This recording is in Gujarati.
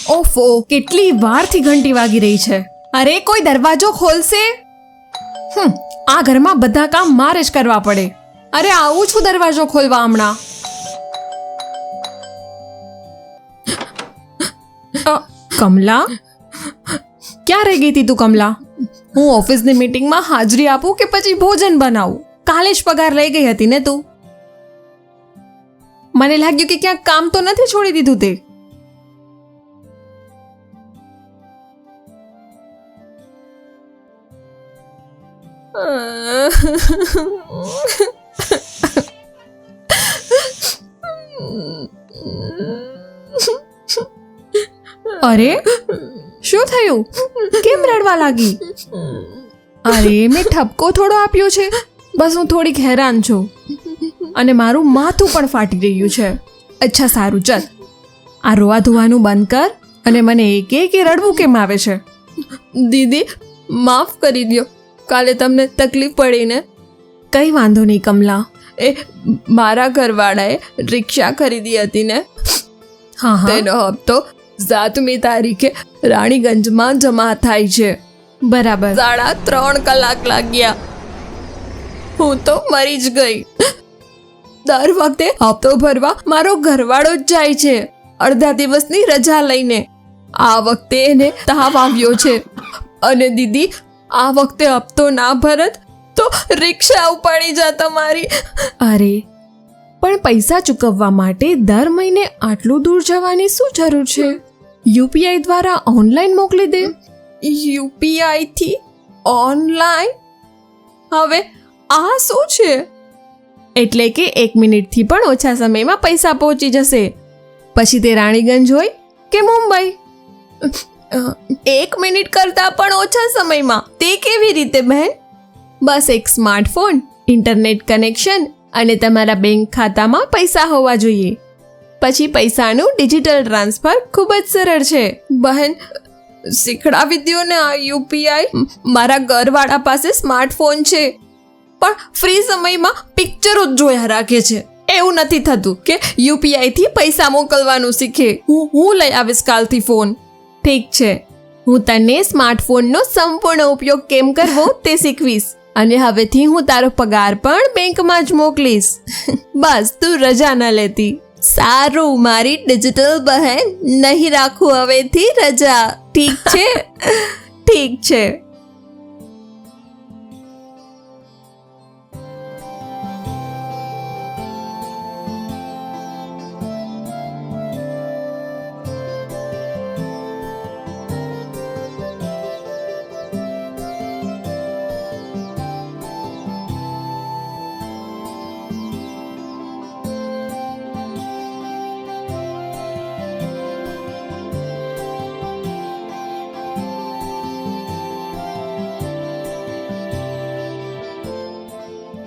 ઓફો, કેટલી વારથી ઘંટી વાગી રહી છે. અરે કોઈ દરવાજો ખોલશે. આ ઘરમાં બધા કામ મારે જ કરવા પડે. અરે આવું છું દરવાજો ખોલવા હમણાં. કમલા, ક્યાં રહી ગઈ હતી તું કમલા? હું ઓફિસની મીટિંગમાં હાજરી આપું કે પછી ભોજન બનાવું? કાલે જ પગાર લઈ ગઈ હતી ને તું. મને લાગ્યું કે ક્યાંક કામ તો નથી છોડી દીધું તે. અરે શું થયું? કેમ રડવા લાગી? અરે મેં ઠપકો થોડો આપ્યો છે. બસ હું થોડીક હેરાન છું અને મારું માથું પણ ફાટી રહ્યું છે. અચ્છા સારું, ચલ આ રોવા ધોવાનું બંધ કર અને મને એ કે રડવું કેમ આવે છે. દીદી માફ કરી દો, કાલે તમને તકલીફ પડી ને. કંઈ વાંધો નહીં કમલા. એ મારા ઘરવાળાએ રિક્ષા ખરીદી હતી ને, હા હા, તેનો હપ્તો 7મી તારીખે રાણીગંજમાં જમા થાય છે. બરાબર. 3.5 કલાક લાગ્યા. હું તો મરી જ ગઈ. દર વખતે હપ્તો ભરવા મારો ઘરવાળો જ જાય છે, અડધા દિવસની રજા લઈને. આ વખતે એને તાવ આવ્યો છે અને દીદી આ વખતે હપ્તો ના ભરત તો રિક્ષા ઉપાડી જા તમારી. અરે પણ પૈસા ચૂકવવા માટે દર મહિને આટલું દૂર જવાની શું જરૂર છે? યુપીઆઈ દ્વારા ઓનલાઈન મોકલી દે. યુપીઆઈ થી ઓનલાઈન? હવે આ શું છે? એટલે કે 1 મિનિટથી પણ ઓછા સમયમાં પૈસા પહોંચી જશે. પછી તે રાણીગંજ હોય કે મુંબઈ. 1 મિનિટ કરતાં પણ ઓછા સમયમાં? તે કેવી રીતે બહેન? બસ એક સ્માર્ટફોન, ઇન્ટરનેટ કનેક્શન અને તમારા બેંક ખાતામાં પૈસા હોવા જોઈએ. પછી પૈસાનું ડિજિટલ ટ્રાન્સફર ખૂબ જ સરળ છે. બહેન શીખડાવી દ્યો ને આ યુપીઆઈ. મારા ઘરવાળા પાસે સ્માર્ટફોન છે પણ ફ્રી સમયમાં પિક્ચરો જ જોયા રાખે છે. એવું નથી થતું કે યુપીઆઈ થી પૈસા મોકલવાનું શીખે. હું લઈ આવીશ કાલથી ફોન. ઠીક છે, હું તને સ્માર્ટફોનનો સંપૂર્ણ ઉપયોગ કેમ કરવો તે શીખવીશ અને હવેથી હું તારો પગાર પણ બેંકમાં જ મોકલીશ. બસ તું રજા ન લેતી. સારું મારી ડિજિટલ બહેન, નહીં રાખું હવેથી રજા. ઠીક છે? ઠીક છે.